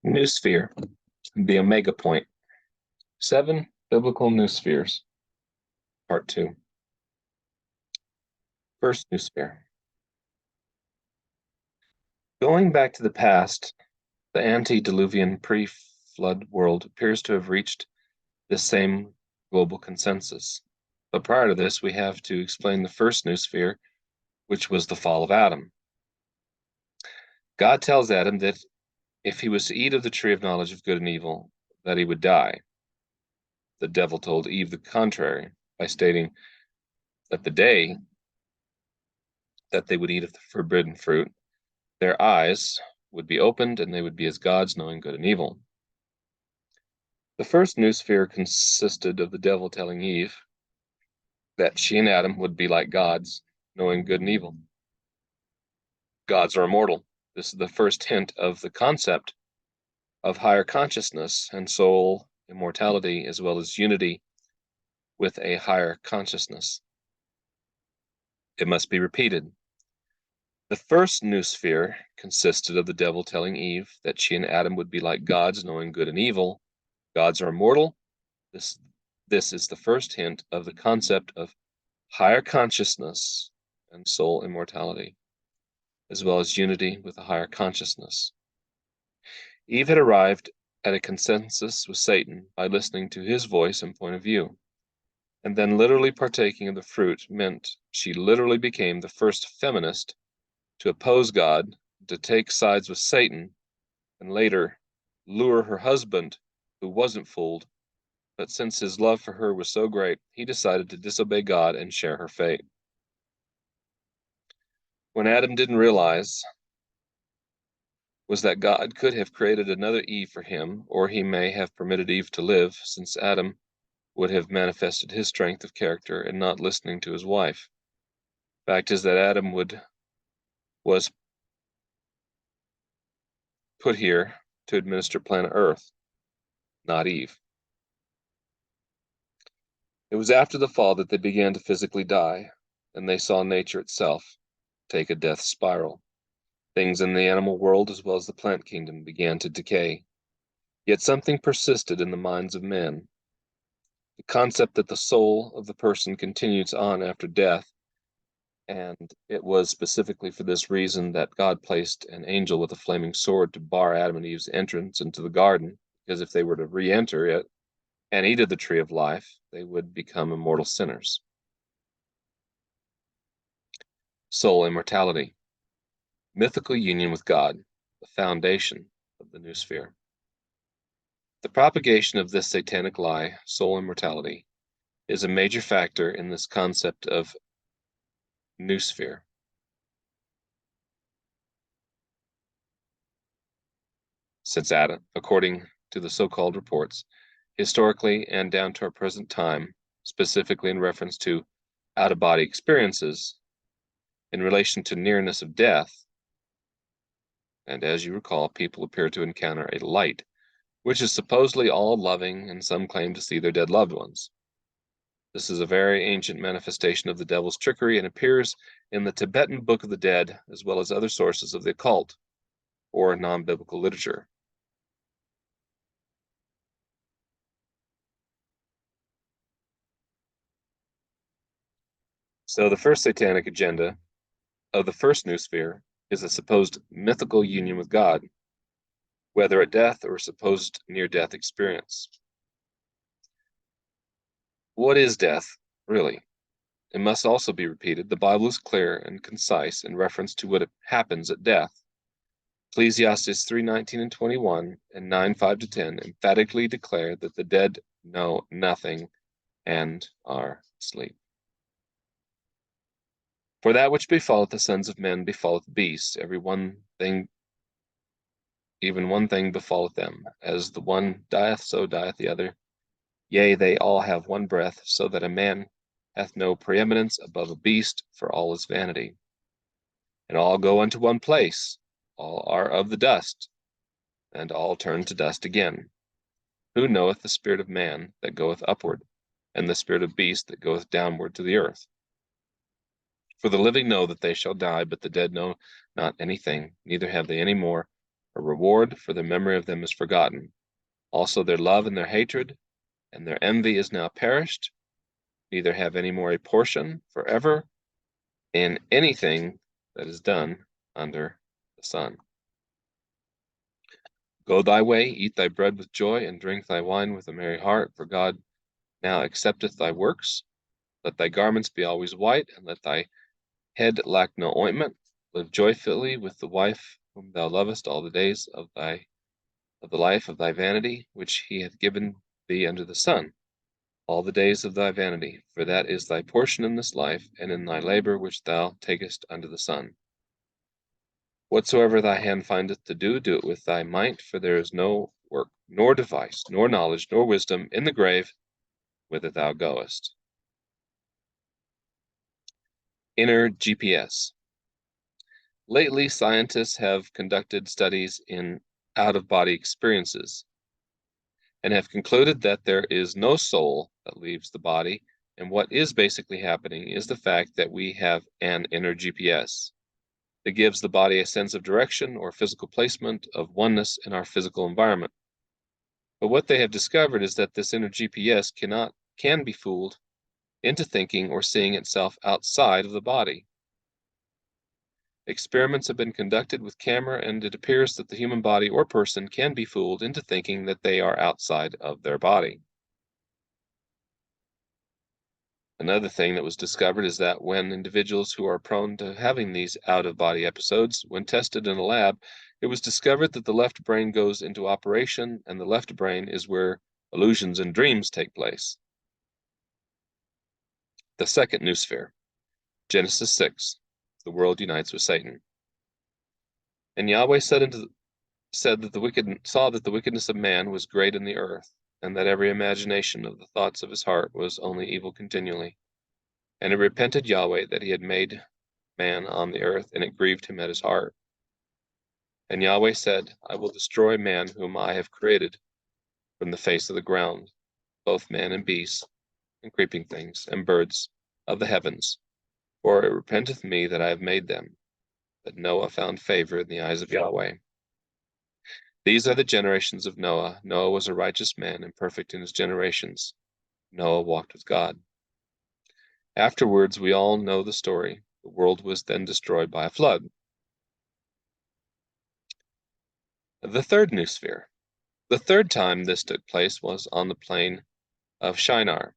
Noosphere, the Omega Point. 7 Biblical Noospheres. Part 2. First Noosphere. Going back to the past, the antediluvian pre-flood world appears to have reached this same global consensus. But prior to this, we have to explain the first Noosphere, which was the fall of Adam. God tells Adam that if he was to eat of the tree of knowledge of good and evil, that he would die. The devil told Eve the contrary by stating that the day that they would eat of the forbidden fruit, their eyes would be opened and they would be as gods, knowing good and evil. The first Noosphere consisted of the devil telling Eve that she and Adam would be like gods, knowing good and evil. Gods are immortal. This is the first hint of the concept of higher consciousness and soul immortality, as well as unity with a higher consciousness. It must be repeated. The first Noosphere consisted of the devil telling Eve that she and Adam would be like gods, knowing good and evil. Gods are immortal. This is the first hint of the concept of higher consciousness and soul immortality, as well as unity with a higher consciousness. Eve had arrived at a consensus with Satan by listening to his voice and point of view, and then literally partaking of the fruit meant she literally became the first feminist to oppose God, to take sides with Satan, and later lure her husband, who wasn't fooled, but since his love for her was so great, he decided to disobey God and share her fate. When Adam didn't realize was that God could have created another Eve for him, or he may have permitted Eve to live, since Adam would have manifested his strength of character in not listening to his wife. Fact is that Adam was put here to administer planet Earth, not Eve. It was after the fall that they began to physically die, and they saw nature itself take a death spiral. Things in the animal world as well as the plant kingdom began to decay. Yet something persisted in the minds of men. The concept that the soul of the person continues on after death, and it was specifically for this reason that God placed an angel with a flaming sword to bar Adam and Eve's entrance into the garden, because if they were to re-enter it and eat of the tree of life, they would become immortal sinners. Soul immortality. Mythical union with God, the foundation of the Noosphere. The propagation of this satanic lie, soul immortality, is a major factor in this concept of Noosphere. Since Adam, according to the so-called reports, historically and down to our present time, specifically in reference to out-of-body experiences, in relation to nearness of death, and as you recall, people appear to encounter a light, which is supposedly all loving, and some claim to see their dead loved ones. This is a very ancient manifestation of the devil's trickery and appears in the Tibetan Book of the Dead, as well as other sources of the occult or non-biblical literature. So the first satanic agenda of the first Noosphere is a supposed mythical union with God, whether at death or supposed near-death experience. What is death, really? It must also be repeated. The Bible is clear and concise in reference to what happens at death. Ecclesiastes 3:19 and 21 and 9:5-10 emphatically declare that the dead know nothing and are asleep. For that which befalleth the sons of men befalleth beasts, even one thing befalleth them. As the one dieth, so dieth the other. Yea, they all have one breath, so that a man hath no preeminence above a beast, for all is vanity. And all go unto one place, all are of the dust, and all turn to dust again. Who knoweth the spirit of man that goeth upward, and the spirit of beast that goeth downward to the earth? For the living know that they shall die, but the dead know not anything, neither have they any more a reward for the memory of them is forgotten. Also their love and their hatred and their envy is now perished, neither have any more a portion forever in anything that is done under the sun. Go thy way, eat thy bread with joy, and drink thy wine with a merry heart, for God now accepteth thy works. Let thy garments be always white, and let thy head lack no ointment. Live joyfully with the wife whom thou lovest all the days of the life of thy vanity, which he hath given thee under the sun, all the days of thy vanity, for that is thy portion in this life, and in thy labor which thou takest under the sun. Whatsoever thy hand findeth to do, do it with thy might, for there is no work, nor device, nor knowledge, nor wisdom in the grave whither thou goest. Inner GPS. Lately, scientists have conducted studies in out-of-body experiences and have concluded that there is no soul that leaves the body, and what is basically happening is the fact that we have an inner GPS that gives the body a sense of direction or physical placement of oneness in our physical environment. But what they have discovered is that this inner GPS can be fooled into thinking or seeing itself outside of the body. Experiments have been conducted with camera, and it appears that the human body or person can be fooled into thinking that they are outside of their body. Another thing that was discovered is that when individuals who are prone to having these out-of-body episodes, when tested in a lab, it was discovered that the left brain goes into operation, and the left brain is where illusions and dreams take place. The second noosphere, Genesis 6, the world unites with Satan. And Yahweh said that saw that the wickedness of man was great in the earth, and that every imagination of the thoughts of his heart was only evil continually. And it repented Yahweh that he had made man on the earth, and it grieved him at his heart. And Yahweh said, I will destroy man whom I have created from the face of the ground, both man and beast, and creeping things, and birds of the heavens, for it repenteth me that I have made them. But Noah found favor in the eyes of Yahweh. These are the generations of Noah. Noah was a righteous man and perfect in his generations. Noah walked with God. Afterwards, we all know the story. The world was then destroyed by a flood. The third noosphere. The third time this took place was on the plain of Shinar.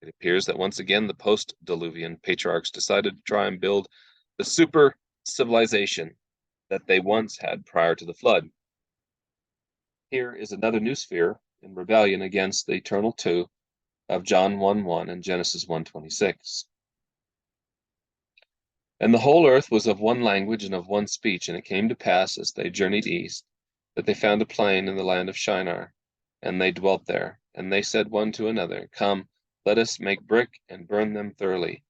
It appears that once again the post-Diluvian patriarchs decided to try and build the super civilization that they once had prior to the flood. Here is another noosphere in rebellion against the eternal two of John 1:1 and Genesis 1:26. And the whole earth was of one language and of one speech, and it came to pass as they journeyed east, that they found a plain in the land of Shinar, and they dwelt there. And they said one to another, Come, let us make brick and burn them thoroughly.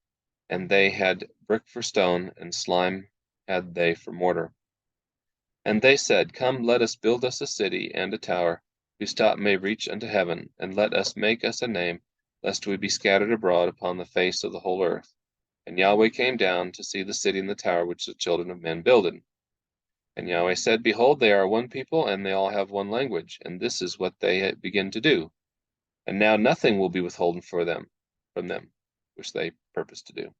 And they had brick for stone, and slime had they for mortar. And they said, Come, let us build us a city and a tower, whose top may reach unto heaven, and let us make us a name, lest we be scattered abroad upon the face of the whole earth. And Yahweh came down to see the city and the tower which the children of men builded. And Yahweh said, Behold, they are one people, and they all have one language, and this is what they begin to do. And now nothing will be withholden from them, which they purpose to do.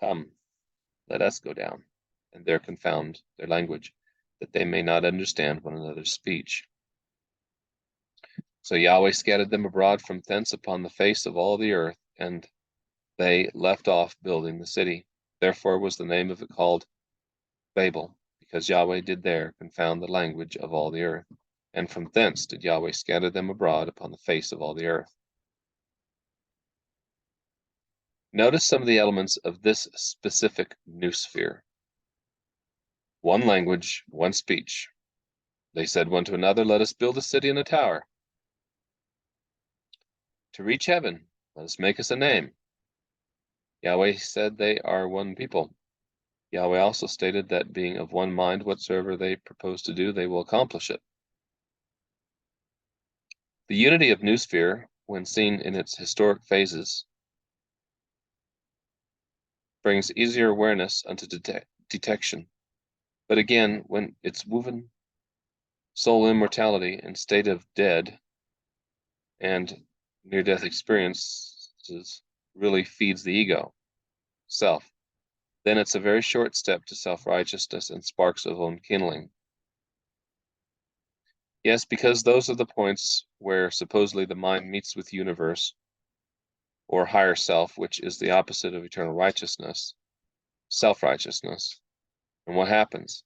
Come, let us go down, and there confound their language, that they may not understand one another's speech. So Yahweh scattered them abroad from thence upon the face of all the earth, and they left off building the city. Therefore was the name of it called Babel, because Yahweh did there confound the language of all the earth. And from thence did Yahweh scatter them abroad upon the face of all the earth. Notice some of the elements of this specific noosphere. One language, one speech. They said one to another, Let us build a city and a tower. To reach heaven, let us make us a name. Yahweh said they are one people. Yahweh also stated that being of one mind, whatsoever they propose to do, they will accomplish it. The unity of Noosphere, when seen in its historic phases, brings easier awareness unto detection. But again, when it's woven soul immortality and state of dead and near-death experiences really feeds the ego, self. Then it's a very short step to self-righteousness and sparks of own kindling. Yes, because those are the points where supposedly the mind meets with universe or higher self, which is the opposite of eternal righteousness, self-righteousness. And what happens?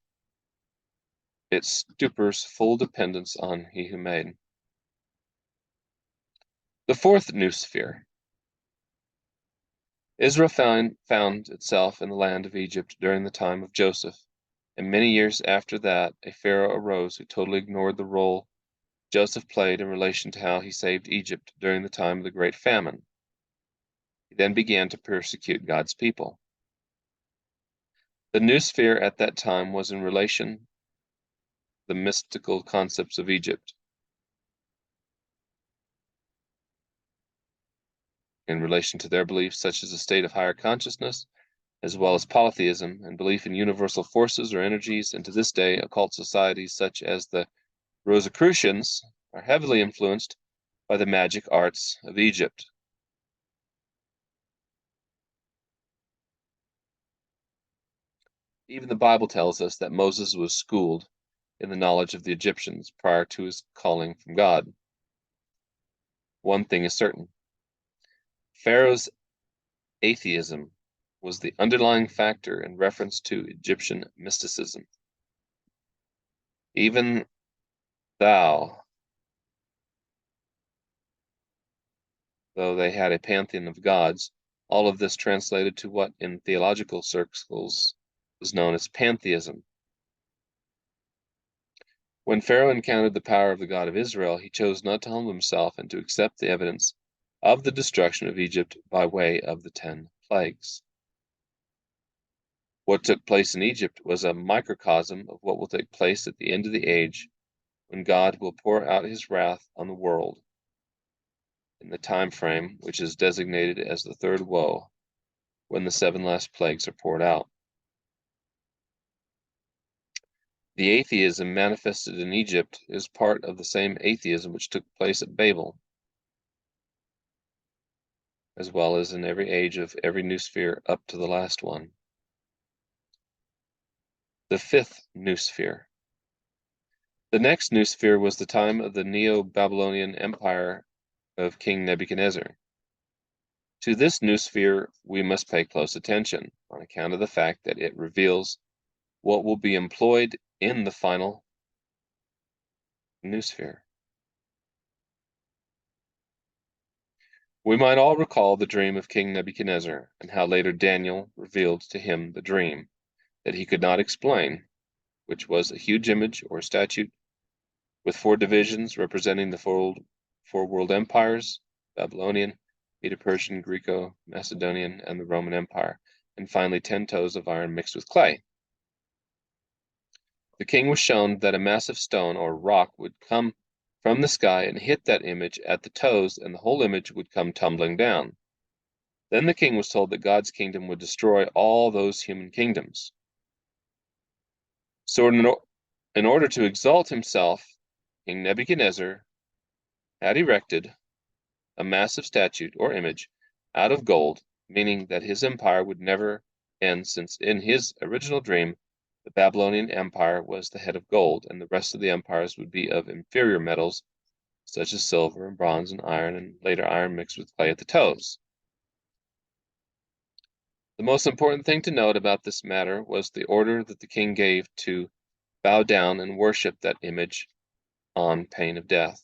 It stupors full dependence on he who made. The fourth noosphere. Israel found itself in the land of Egypt during the time of Joseph, and many years after that, a Pharaoh arose who totally ignored the role Joseph played in relation to how he saved Egypt during the time of the Great Famine. He then began to persecute God's people. The noosphere at that time was in relation to the mystical concepts of Egypt, in relation to their beliefs such as a state of higher consciousness, as well as polytheism and belief in universal forces or energies, and to this day, occult societies such as the Rosicrucians are heavily influenced by the magic arts of Egypt. Even the Bible tells us that Moses was schooled in the knowledge of the Egyptians prior to his calling from God. One thing is certain: Pharaoh's atheism was the underlying factor in reference to Egyptian mysticism. Even though they had a pantheon of gods, all of this translated to what in theological circles was known as pantheism. When Pharaoh encountered the power of the God of Israel, he chose not to humble himself and to accept the evidence of the destruction of Egypt by way of the 10 plagues. What took place in Egypt was a microcosm of what will take place at the end of the age, when God will pour out his wrath on the world in the time frame which is designated as the third woe, when the 7 last plagues are poured out. The atheism manifested in Egypt is part of the same atheism which took place at Babel, as well as in every age of every noosphere up to the last one. The fifth noosphere. The next noosphere was the time of the Neo-Babylonian Empire of King Nebuchadnezzar. To this noosphere we must pay close attention on account of the fact that it reveals what will be employed in the final noosphere. We might all recall the dream of King Nebuchadnezzar and how later Daniel revealed to him the dream that he could not explain, which was a huge image or statue with 4 divisions representing the 4 world empires: Babylonian, Medo-Persian, Greco-Macedonian, and the Roman Empire, and finally 10 toes of iron mixed with clay. The king was shown that a massive stone or rock would come from the sky and hit that image at the toes, and the whole image would come tumbling down. Then the king was told that God's kingdom would destroy all those human kingdoms. So in order to exalt himself, King Nebuchadnezzar had erected a massive statue or image out of gold, meaning that his empire would never end, since in his original dream, the Babylonian Empire was the head of gold, and the rest of the empires would be of inferior metals, such as silver and bronze and iron, and later iron mixed with clay at the toes. The most important thing to note about this matter was the order that the king gave to bow down and worship that image on pain of death.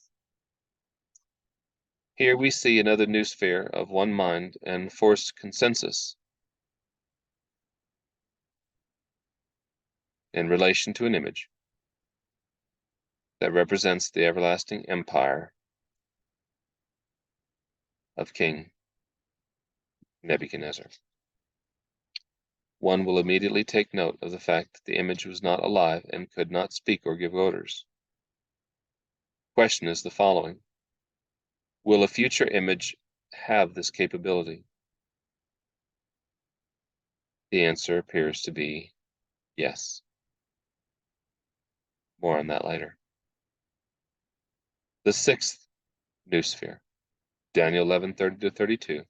Here we see another noosphere of one mind and forced consensus in relation to an image that represents the everlasting empire of King Nebuchadnezzar. One will immediately take note of the fact that the image was not alive and could not speak or give orders. The question is the following: will a future image have this capability? The answer appears to be yes. More on that later. The sixth Noosphere, Daniel 11:30-32.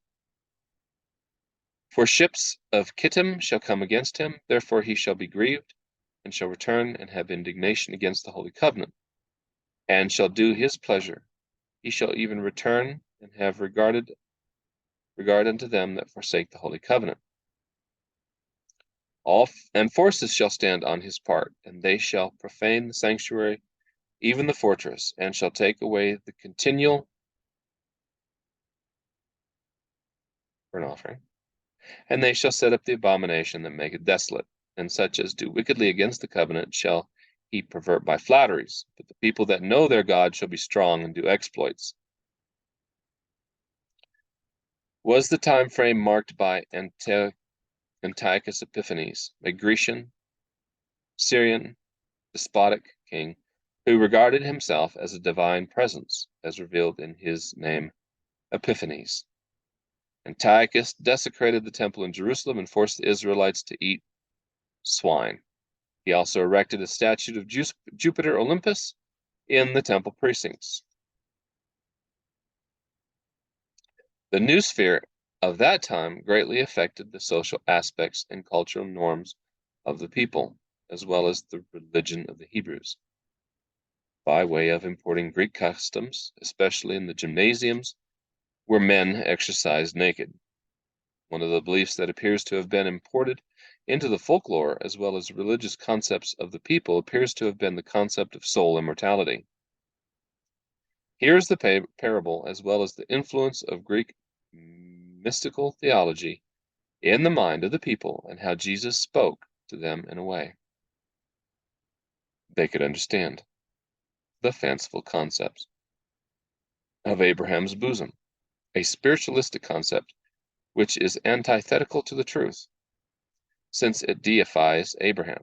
For ships of Kittim shall come against him, therefore he shall be grieved, and shall return and have indignation against the holy covenant, and shall do his pleasure. He shall even return and have regard unto them that forsake the holy covenant. And forces shall stand on his part, and they shall profane the sanctuary, even the fortress, and shall take away the continual burnt offering. And they shall set up the abomination that maketh desolate, and such as do wickedly against the covenant shall he pervert by flatteries. But the people that know their God shall be strong and do exploits. Was the time frame marked by Antiochus Epiphanes, a Grecian, Syrian, despotic king, who regarded himself as a divine presence, as revealed in his name Epiphanes. Antiochus desecrated the temple in Jerusalem and forced the Israelites to eat swine. He also erected a statue of Jupiter Olympus in the temple precincts. The noosphere of that time greatly affected the social aspects and cultural norms of the people, as well as the religion of the Hebrews, by way of importing Greek customs, especially in the gymnasiums, where men exercised naked. One of the beliefs that appears to have been imported into the folklore, as well as religious concepts of the people, appears to have been the concept of soul immortality. Here is the parable, as well as the influence of Greek mystical theology in the mind of the people, and how Jesus spoke to them in a way they could understand. The fanciful concepts of Abraham's bosom, a spiritualistic concept which is antithetical to the truth, since it deifies Abraham.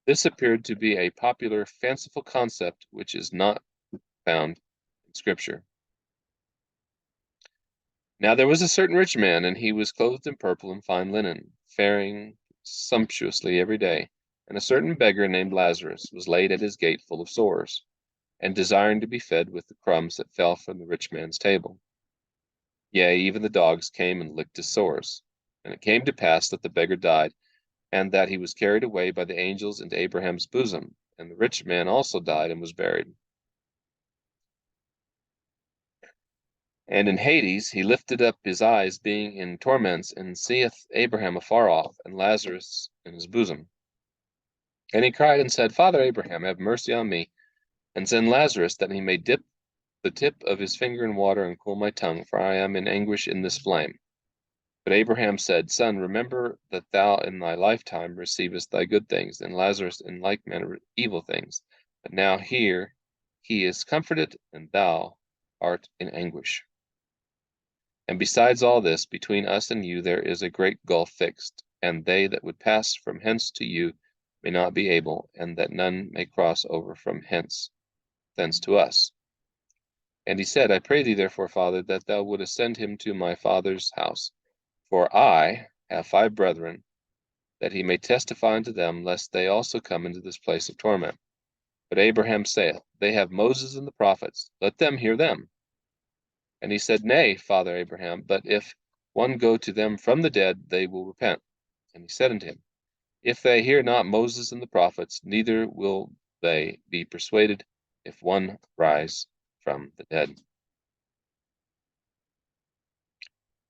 This appeared to be a popular fanciful concept which is not found in Scripture. Now there was a certain rich man, and he was clothed in purple and fine linen, faring sumptuously every day. And a certain beggar named Lazarus was laid at his gate full of sores, and desiring to be fed with the crumbs that fell from the rich man's table. Yea, even the dogs came and licked his sores. And it came to pass that the beggar died, and that he was carried away by the angels into Abraham's bosom. And the rich man also died and was buried. And in Hades he lifted up his eyes, being in torments, and seeth Abraham afar off, and Lazarus in his bosom. And he cried and said, Father Abraham, have mercy on me, and send Lazarus, that he may dip the tip of his finger in water and cool my tongue, for I am in anguish in this flame. But Abraham said, Son, remember that thou in thy lifetime receivest thy good things, and Lazarus in like manner evil things. But now here he is comforted, and thou art in anguish. And besides all this, between us and you there is a great gulf fixed, and they that would pass from hence to you may not be able, and that none may cross over from thence to us. And he said, I pray thee therefore, Father, that thou wouldest send him to my father's house, for I have 5 brethren, that he may testify unto them, lest they also come into this place of torment. But Abraham saith, They have Moses and the prophets, let them hear them. And he said, Nay, Father Abraham, but if one go to them from the dead, they will repent. And he said unto him, If they hear not Moses and the prophets, neither will they be persuaded if one rise from the dead.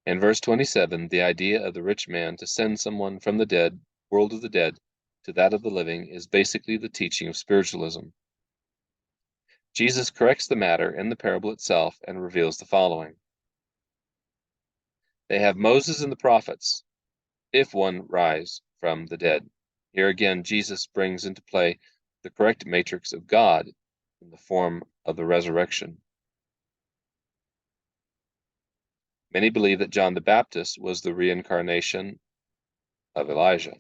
In verse 27, the idea of the rich man to send someone from the world of the dead, to that of the living is basically the teaching of spiritualism. Jesus corrects the matter in the parable itself and reveals the following. They have Moses and the prophets, if one rise from the dead. Here again, Jesus brings into play the correct matrix of God in the form of the resurrection. Many believe that John the Baptist was the reincarnation of Elijah.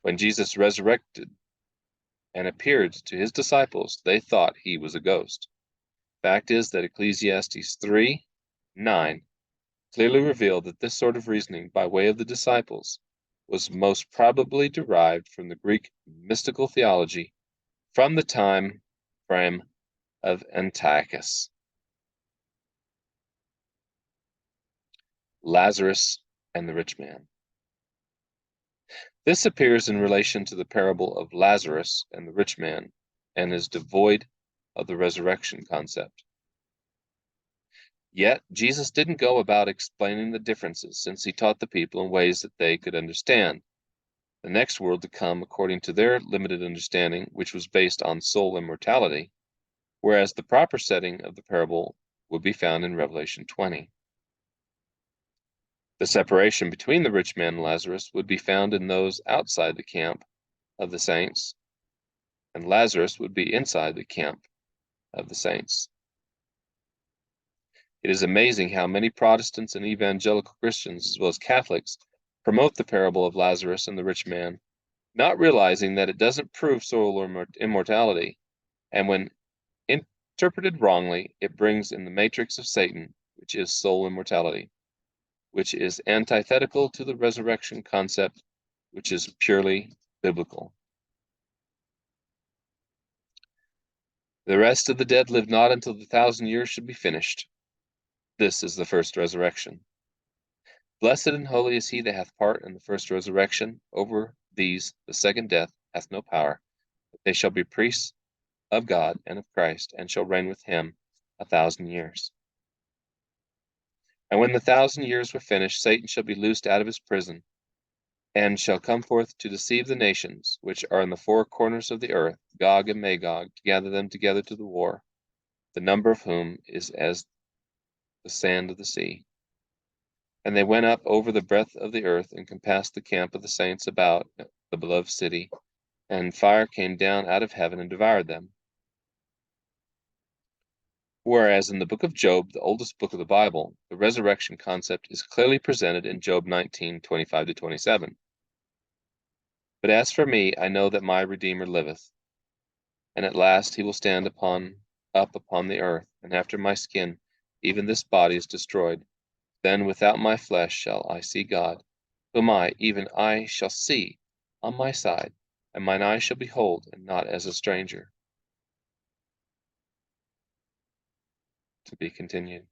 When Jesus resurrected and appeared to his disciples, they thought he was a ghost. Fact is that Ecclesiastes 3:9 clearly revealed that this sort of reasoning by way of the disciples was most probably derived from the Greek mystical theology from the time frame of Antiochus. Lazarus and the rich man. This appears in relation to the parable of Lazarus and the rich man, and is devoid of the resurrection concept. Yet, Jesus didn't go about explaining the differences, since he taught the people in ways that they could understand the next world to come according to their limited understanding, which was based on soul immortality, whereas the proper setting of the parable would be found in Revelation 20. The separation between the rich man and Lazarus would be found in those outside the camp of the saints, and Lazarus would be inside the camp of the saints. It is amazing how many Protestants and evangelical Christians, as well as Catholics, promote the parable of Lazarus and the rich man, not realizing that it doesn't prove soul immortality, and when interpreted wrongly, it brings in the matrix of Satan, which is soul immortality, which is antithetical to the resurrection concept, which is purely biblical. The rest of the dead live not until the 1,000 years should be finished. This is the first resurrection. Blessed and holy is he that hath part in the first resurrection. Over these the second death hath no power, but they shall be priests of God and of Christ, and shall reign with him 1,000 years. And when the 1,000 years were finished, Satan shall be loosed out of his prison, and shall come forth to deceive the nations which are in the four corners of the earth, Gog and Magog, to gather them together to the war, the number of whom is as the sand of the sea. And they went up over the breadth of the earth, and compassed the camp of the saints about the beloved city, and fire came down out of heaven and devoured them. Whereas in the book of Job, the oldest book of the Bible, the resurrection concept is clearly presented in Job 19:25-27. But as for me, I know that my Redeemer liveth, and at last he will stand up upon the earth, and after my skin, even this body is destroyed. Then without my flesh shall I see God, whom even I shall see on my side, and mine eyes shall behold, and not as a stranger. To be continued.